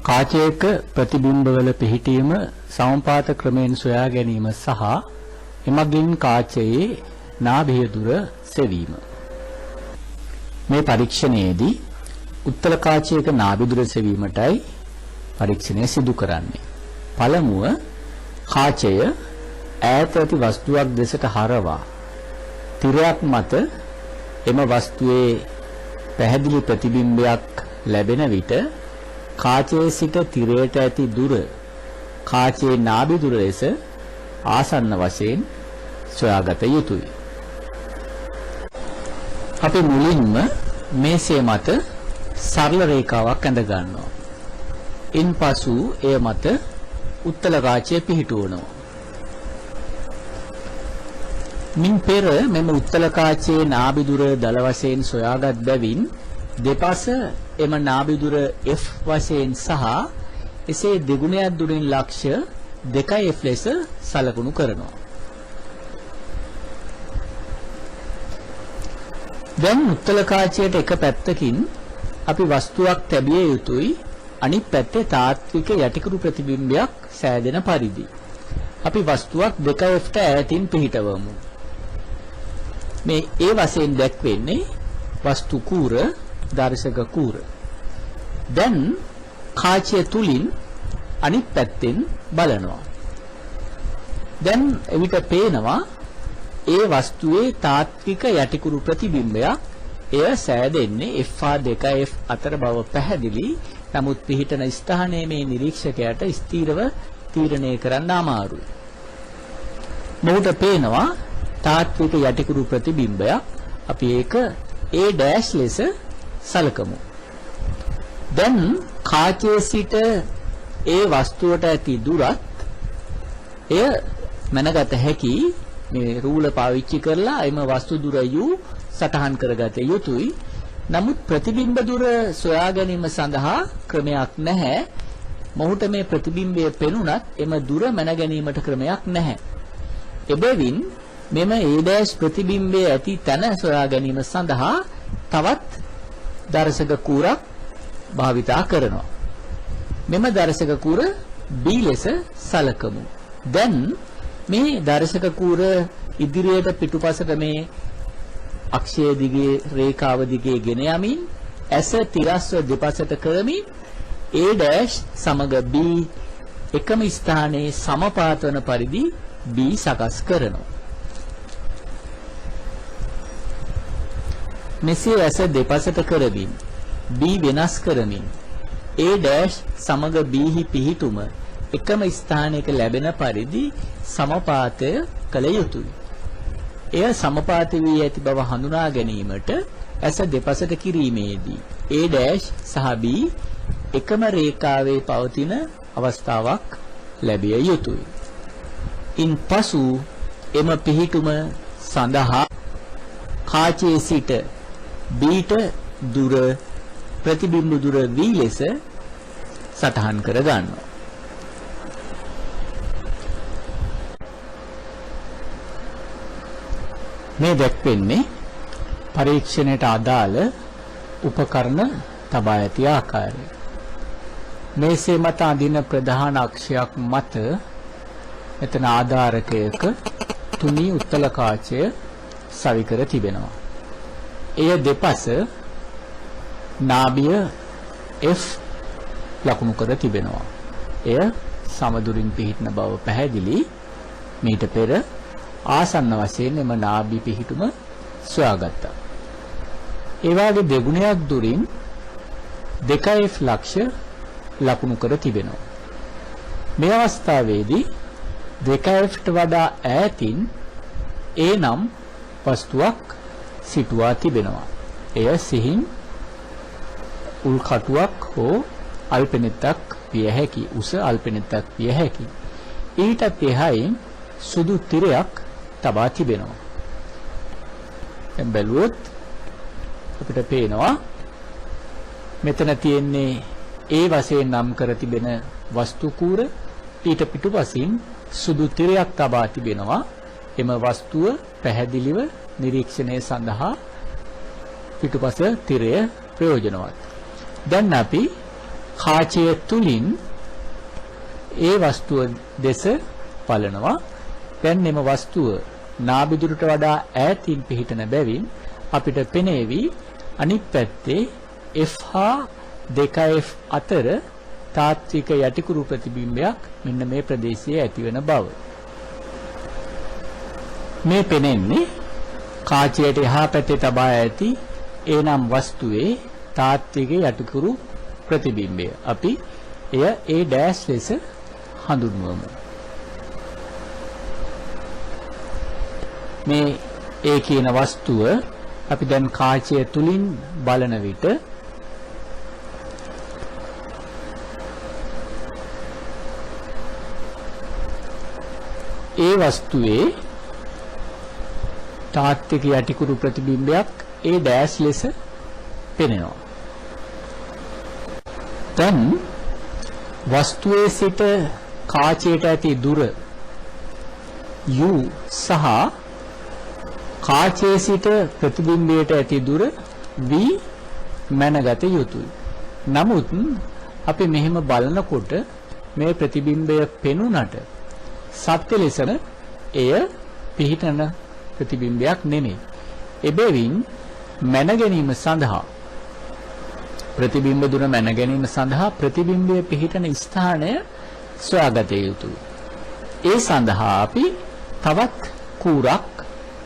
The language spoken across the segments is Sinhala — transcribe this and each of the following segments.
කාචයක ප්‍රතිබිම්බවල පිහිටීම සමපාත ක්‍රමයෙන් සොයා ගැනීම සහ එමගින් කාචයේ නාභිය දුර සෙවීම. මේ පරීක්ෂණයේදී උත්තර කාචයක නාභිය දුර සෙවීමටයි පරීක්ෂණය සිදු කරන්නේ. පළමුව කාචය ඈත ඇති වස්තුවක් දෙසට හරවා තිරයක් මත එම වස්තුවේ පැහැදිලි ප්‍රතිබිම්බයක් ලැබෙන විට කාචයේ සිට තිරයට ඇති දුර කාචයේ නාභි දුර ලෙස ආසන්න වශයෙන් සොයාගත යුතුය. අපි මුලින්ම මේසය මත සරල රේඛාවක් ඇඳ ගන්නවා. ඉන්පසු එය මත උත්තල කාචය පිහිටුවනවා. මින් පෙර මෙම උත්තල කාචයේ නාභි දුර දල වශයෙන් සොයාගත් බැවින් දෙපස එම නාභි දුර f වශයෙන් සහ එසේ දෙගුණයක් දුරින් ලක්ෂ 2f ලෙස සලකුණු කරනවා. දැන් උත්තල කාචයට එක පැත්තකින් අපි වස්තුවක් තැබිය යුතුයි, අනිත් පැත්තේ තාත්වික යටිකුරු ප්‍රතිබිම්බයක් සෑදෙන පරිදි. අපි වස්තුවක් 2f ට ඈතින් පිහිටවමු. මේ ඒ වශයෙන් දැක්වෙන්නේ වස්තු කූර, දර්ශක කූර. දැන් කාචය තුලින් අනිත් පැත්තෙන් බලනවා. දැන් එවිට පේනවා ඒ වස්තුවේ තාත්වික යටිකුරු ප්‍රතිබිම්බයක්. එය සෑදෙන්නේ f 2f අතර බව පැහැදිලි. නමුත් පිහිටන ස්ථානයේ මේ නිරීක්ෂකයාට ස්ථීරව තීරණය කරන්න අමාරුයි. මොහුට පේනවා තාත්වික යටිකුරු ප්‍රතිබිම්බයක්. අපි ඒක a' ලෙස සලකමු. දැන් කාචයේ සිට ඒ වස්තුවට ඇති දුරත් එය මැනගත හැකි. මේ රූල පාවිච්චි කරලා එම වස්තු දුර u සටහන් කරගත යුතුයි. නමුත් ප්‍රතිබිම්බ දුර සොයා ගැනීම සඳහා ක්‍රමයක් නැහැ. මොහුට මේ ප්‍රතිබිම්බය පෙනුනත් එම දුර මැන ගැනීමට ක්‍රමයක් නැහැ. එබැවින් මෙම a' ප්‍රතිබිම්බයේ ඇති තැන සොයා ගැනීම සඳහා තවත් දර්ශක කූරක් භාවිතා කරනවා. මෙම දර්ශක කූර b ලෙස සලකමු. දැන් මේ දර්ශක කූර ඉදිරියට පිටුපසට මේ අක්ෂය දිගේ රේඛාව දිගේ ගෙන යමින් ඇස තිරස්ව දෙපසට කරමින් a' සමග b එකම ස්ථානයේ සමපාත වන පරිදි b සකස් කරනවා. මෙසේ ඇස දෙපසට කරමින් b වෙනස් කරමින් a' සමග b හි පිහිටුම එකම ස්ථානයක ලැබෙන පරිදි සමපාතය කළ යුතුය. එය සමපාත වී ඇති බව හඳුනා ගැනීමට ඇස දෙපසට කිරීමේදී a' සහ b එකම රේඛාවේ පවතින අවස්ථාවක් ලැබිය යුතුය. ඉන්පසු එම පිහිටුම සඳහා කාචයේ සිට b ට දුර ප්‍රතිබිම්බ දුර v ලෙස සටහන් කර ගන්නවා. මේ දැක්වෙන්නේ පරීක්ෂණයට අදාළ උපකරණ තබා ඇති ආකාරය. මේසේ මත අඳින ප්‍රධාන අක්ෂයක් මත එතන ආධාරකයක තුනී උත්තල කාචය සවිකර තිබෙනවා. එය දෙපස නාභිය f ලකුණු කර තිබෙනවා. එය සමදුරින් පිහිටන බව පැහැදිලි. මීට පෙර ආසන්න වශයෙන් එම නාභි පිහිටුම සොයාගත්තා. ඒ වාගේ දෙගුණයක් දුරින් 2f ලක්ෂ ලකුණු කර තිබෙනවා. මේ අවස්ථාවේදී 2f ට වඩා ඈතින් a නම් වස්තුවක් සිටුවා තිබෙනවා. එය සිහින් උල්කටුවක් හෝ අල්පෙනෙත්තක් විය හැකි. උස අල්පෙනෙත්තක් විය හැකි. ඊටත් එහායින් සුදු තිරයක් තබා තිබෙනවා. දැන් බැලුවොත් අපිට පේනවා මෙතන තියෙන්නේ A වශයෙන් නම් කර තිබෙන වස්තු කූර. ඊට පිටුපසින් සුදු තිරයක් තබා තිබෙනවා. එම වස්තුව පැහැදිලිව නිරීක්ෂණය සඳහා පිටුපස තිරය ප්‍රයෝජනවත්. දැන් අපි කාචය තුලින් ඒ වස්තුව දෙස බලනවා. දැන් මේ වස්තුව නාභිදුරට වඩා ඈතින් පිහිටන බැවින් අපිට පෙනේවි අනිත් පැත්තේ F හා 2F අතර තාත්වික යටිකුරු ප්‍රතිබිම්බයක් මෙන්න මේ ප්‍රදේශයේ ඇතිවන බව. මේ පෙනෙන්නේ කාචයට එහා පැත්තේ තබා ඇති එනම් වස්තුවේ තාත්වික යටිකුරු ප්‍රතිබිම්බය. අපි එය A' ලෙස හඳුන්වමු. මේ A කියන වස්තුව අපි දැන් කාචය තුලින් බලන විට ඒ වස්තුවේ තාත්වික යටිකුරු ප්‍රතිබිම්බයක් A' ලෙස පෙනෙනවා. දැන් වස්තුවේ සිට කාචයට ඇති දුර u සහ කාචයේ සිට ප්‍රතිබිම්බයට ඇති දුර v මැනගත යුතුයි. නමුත් අපි මෙහෙම බලනකොට මේ ප්‍රතිබිම්බය පෙනුනට සත්‍ය ලෙසම එය පිහිටන ප්‍රතිබිම්බයක් නෙමෙයි. එබැවින් මැන ගැනීම සඳහා ප්‍රතිබිම්බ දුර මැන ගැනීම සඳහා ප්‍රතිබිම්බයේ පිහිටන ස්ථානය සොයාගත යුතුයි. ඒ සඳහා අපි තවත් කූරක්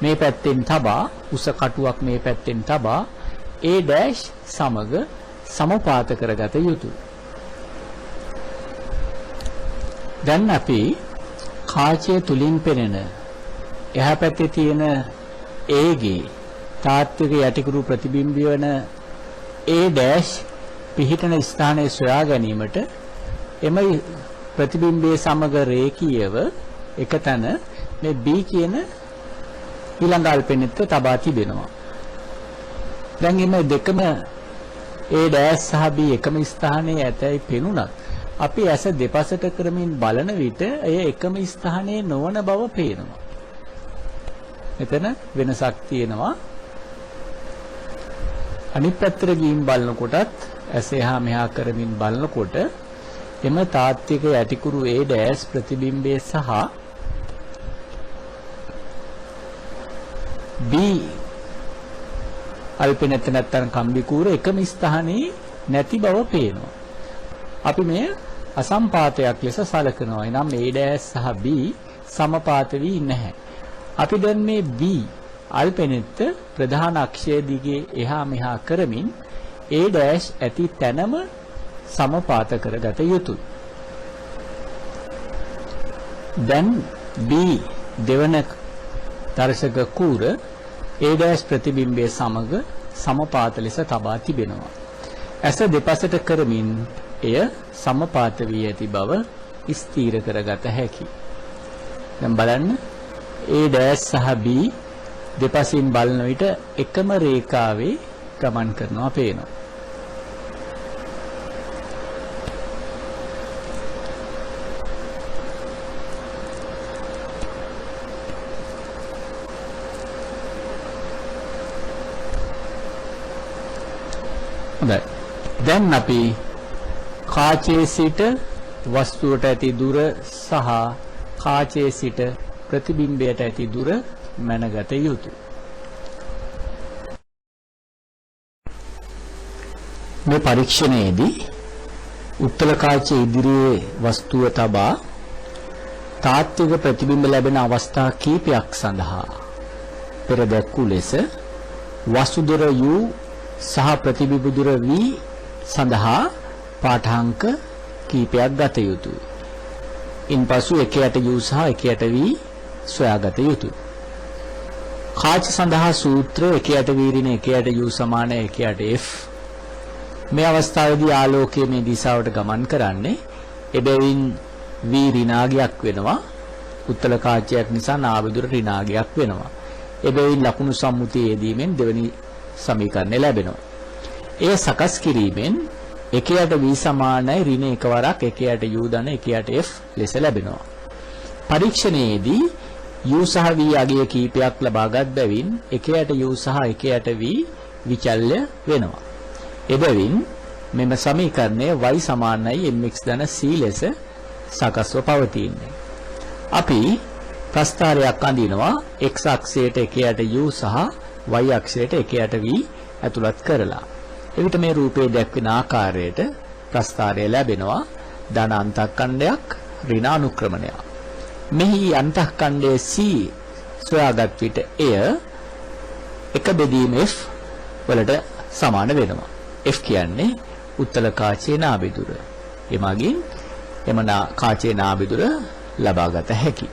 මේ පැත්තෙන් තබා උස කටුවක් මේ පැත්තෙන් තබා A' සමග සමපාත කරගත යුතුයි. දැන් අපි කාචය තුලින් පෙනෙන එහා පැත්තේ තියෙන A ගේ තාත්වික යටිකුරු ප්‍රතිබිම්බය වන A' පිහිටන ස්ථානය සොයා ගැනීමට එම ප්‍රතිබිම්බයේ සමග රේඛීයව එකතැන මේ B කියන ඊළඟ අල්පෙනෙත් තබා තිබෙනවා. දැන් මේ දෙකම A' සහ B එකම ස්ථානයේ ඇතැයි පෙනුනත් අපි ඇස දෙපසට කරමින් බලන විට එය එකම ස්ථානයේ නොවන බව පේනවා. මෙතන වෙනසක් තියෙනවා. අනිත් පැත්තට ගිහින් බලනකොටත් ඇස එහා මෙහා කරමින් බලනකොට එම තාත්වික යටිකුරු A' ප්‍රතිබිම්බයේ සහ B අල්පෙනෙත් නැත්තම් කම්බි කූර එකම ස්ථානයේ නැති බව පේනවා. අපි මේ අසම්පාතයක් ලෙස සැලකනවා. එනම් A' සහ B සමපාත වී නැහැ. අපි දැන් මේ B අල්පෙනෙත් ප්‍රධාන අක්ෂය දිගේ එහා මෙහා කරමින් A' ඇති තැනම සමපාත කරගත යුතුයි. දැන් B දෙවන දර්ශක කූර A' ප්‍රතිබිම්බයේ සමග සමපාත ලෙස තබා තිබෙනවා. ඇස දෙපසට කරමින් එය සමපාත වී ඇති බව ස්ථීර කරගත හැකියි. දැන් බලන්න A' සහ B දෙපසින් බලන විට එකම රේඛාවේ ගමන් කරනවා පේනවා. හොඳයි. දැන් අපි කාචයේ සිට වස්තුවට ඇති දුර සහ කාචයේ සිට ප්‍රතිබිම්බයට ඇති දුර මැනගත යුතුයි. මේ පරීක්ෂණයේදී උත්තර කාචයේ ඉදිරියේ වස්තුව තබා තාත්වික ප්‍රතිබිම්බ ලැබෙන අවස්ථා කීපයක් සඳහා පෙර දැක්වූ ලෙස වස්තු දුර u සහ ප්‍රතිබිම්බ දුර v සඳහා පාඨාංක කීපයක් ගත යුතුයි. ඉන්පසු එක යට u සහ එක යට v සොයාගත යුතුයි. කාච සඳහා සූත්‍ර එක යට v ඍණ එක යට u සමාන එක යට f. මේ අවස්ථාවේදී ආලෝකයේ මේ දිශාවට ගමන් කරන්නේ එබැවින් v ඍණාගයක් වෙනවා. උත්තර කාචයක් නිසා නාභිදුර ඍණාගයක් වෙනවා. එබැවින් ලකුණු සම්මුතිය යෙදීමෙන් දෙවැනි සමීකරණය ලැබෙනවා. එය සකස් කිරීමෙන් එක යට v සමානයි ඍණ එකවරක් එක යට u ධන එක යට f ලෙස ලැබෙනවා. පරීක්ෂණයේදී u සහ v අගය කීපයක් ලබාගත් බැවින් එක යට u සහ එක යට v විචල්්‍ය වෙනවා. එබැවින් මෙම සමීකරණය y සමානයි mx ධන c ලෙස සකස්ව පවතින්නේ. අපි ප්‍රස්ථාරයක් අඳිනවා x අක්ෂයට එක යට u සහ y අක්ෂයට එක යට v ඇතුළත් කරලා. එවිට මේ රූපයේ දැක්වෙන ආකාරයට ප්‍රස්ථාරය ලැබෙනවා ධන අන්තක්ඛණ්ඩයක් ඍණ අනුක්‍රමණයක්. මෙහි අන්තක්ඛණ්ඩයේ c සොයාගත් විට එය එක බෙදීම f වලට සමාන වෙනවා. f කියන්නේ උත්තල කාචේ නාභිදුර. එමගින් එම කාචේ නාභිදුර ලබාගත හැකියි.